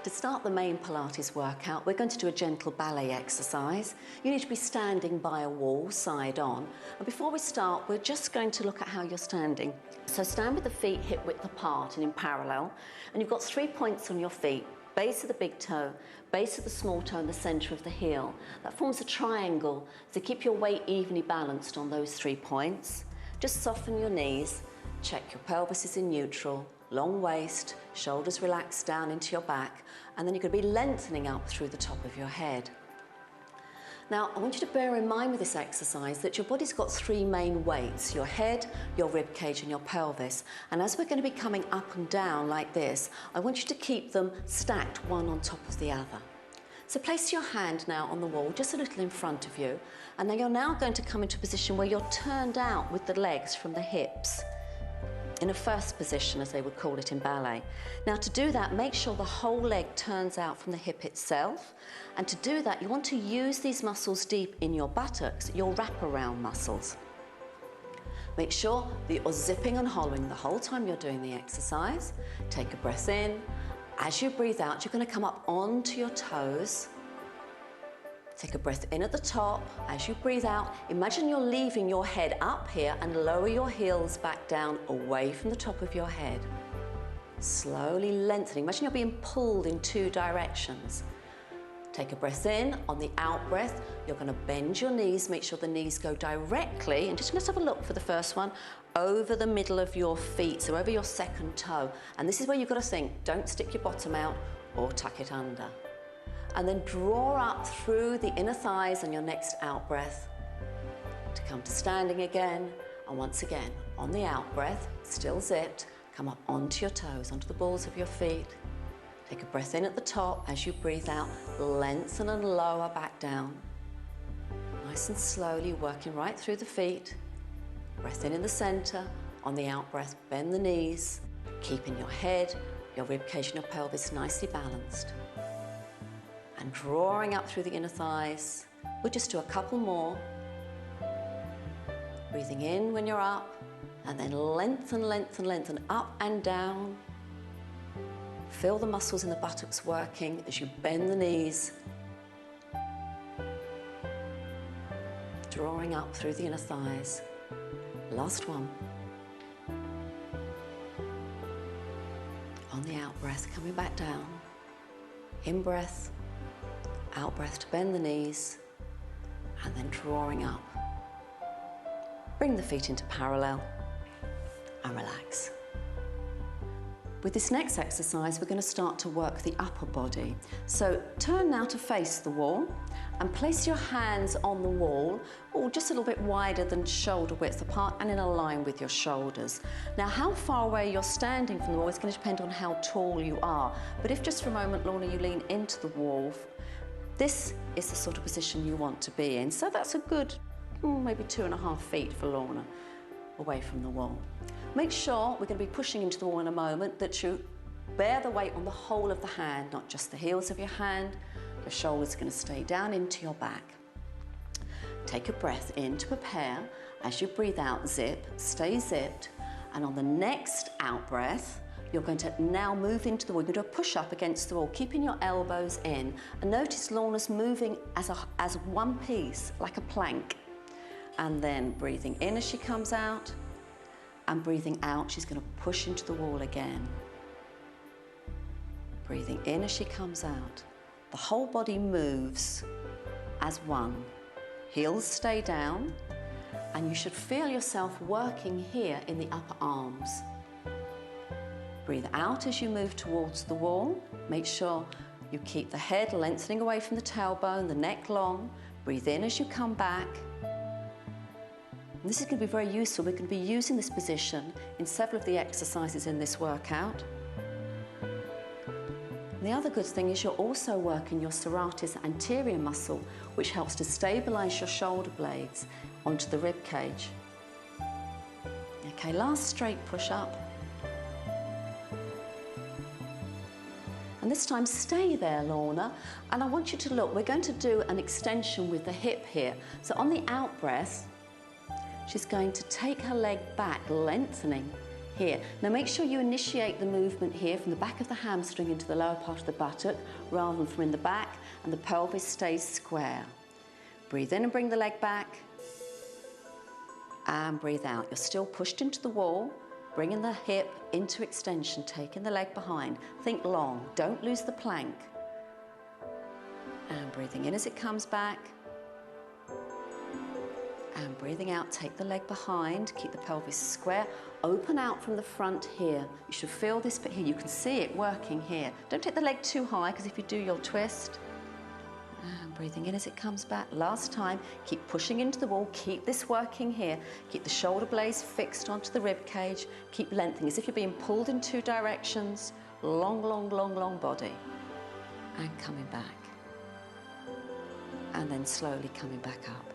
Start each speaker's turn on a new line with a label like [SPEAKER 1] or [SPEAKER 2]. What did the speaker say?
[SPEAKER 1] To start the main Pilates workout, we're going to do a gentle ballet exercise. You need to be standing by a wall, side on. And before we start, we're just going to look at how you're standing. So stand with the feet hip width apart and in parallel. And you've got 3 points on your feet. Base of the big toe, base of the small toe and the centre of the heel. That forms a triangle, so keep your weight evenly balanced on those 3 points. Just soften your knees, check your pelvis is in neutral, long waist, shoulders relaxed down into your back, and then you're going to be lengthening up through the top of your head. Now, I want you to bear in mind with this exercise that your body's got 3 main weights, your head, your rib cage and your pelvis. And as we're going to be coming up and down like this, I want you to keep them stacked one on top of the other. So place your hand now on the wall, just a little in front of you, and then you're now going to come into a position where you're turned out with the legs from the hips, in a first position, as they would call it in ballet. Now, to do that, make sure the whole leg turns out from the hip itself. And to do that, you want to use these muscles deep in your buttocks, your wraparound muscles. Make sure that you're zipping and hollowing the whole time you're doing the exercise. Take a breath in. As you breathe out, you're going to come up onto your toes. Take a breath in at the top. As you breathe out, imagine you're leaving your head up here and lower your heels back down away from the top of your head. Slowly lengthening. Imagine you're being pulled in 2 directions. Take a breath in. On the out breath, you're going to bend your knees. Make sure the knees go directly, and just let's have a look for the first one, over the middle of your feet, so over your second toe. And this is where you've got to think, don't stick your bottom out or tuck it under. And then draw up through the inner thighs on your next out breath to come to standing again. And once again, on the out breath, still zipped, come up onto your toes, onto the balls of your feet. Take a breath in at the top. As you breathe out, lengthen and lower back down. Nice and slowly, working right through the feet. Breath in the center. On the out breath, bend the knees, keeping your head, your rib cage and your pelvis nicely balanced. And drawing up through the inner thighs. We'll just do a couple more. Breathing in when you're up, and then lengthen, lengthen, lengthen, up and down. Feel the muscles in the buttocks working as you bend the knees. Drawing up through the inner thighs. Last one. On the out breath, coming back down. In breath. Out breath to bend the knees, and then drawing up. Bring the feet into parallel and relax. With this next exercise, we're going to start to work the upper body. So turn now to face the wall and place your hands on the wall, or just a little bit wider than shoulder width apart and in a line with your shoulders. Now, how far away you're standing from the wall is going to depend on how tall you are. But if just for a moment, Lorna, you lean into the wall, this is the sort of position you want to be in. So that's a good, maybe 2.5 feet for Lorna away from the wall. Make sure, we're going to be pushing into the wall in a moment, that you bear the weight on the whole of the hand, not just the heels of your hand. Your shoulders are going to stay down into your back. Take a breath in to prepare. As you breathe out, zip, stay zipped. And on the next out breath, you're going to now move into the wall. You're going to do a push-up against the wall, keeping your elbows in. And notice Lorna's moving as one piece, like a plank. And then breathing in as she comes out, and breathing out, she's going to push into the wall again. Breathing in as she comes out. The whole body moves as one. Heels stay down, and you should feel yourself working here in the upper arms. Breathe out as you move towards the wall. Make sure you keep the head lengthening away from the tailbone, the neck long. Breathe in as you come back. And this is going to be very useful. We're going to be using this position in several of the exercises in this workout. And the other good thing is you're also working your serratus anterior muscle, which helps to stabilise your shoulder blades onto the rib cage. Okay, last straight push-up. And this time, stay there, Lorna. And I want you to look, we're going to do an extension with the hip here. So on the out breath, she's going to take her leg back, lengthening here. Now make sure you initiate the movement here from the back of the hamstring into the lower part of the buttock rather than from in the back, and the pelvis stays square. Breathe in and bring the leg back. And breathe out. You're still pushed into the wall, bringing the hip into extension, taking the leg behind. Think long, don't lose the plank. And breathing in as it comes back. And breathing out, take the leg behind, keep the pelvis square, open out from the front here. You should feel this bit here, you can see it working here. Don't take the leg too high, because if you do, you'll twist. And breathing in as it comes back. Last time, keep pushing into the wall, keep this working here. Keep the shoulder blades fixed onto the rib cage, keep lengthening as if you're being pulled in 2 directions. Long, long, long, long body. And coming back. And then slowly coming back up.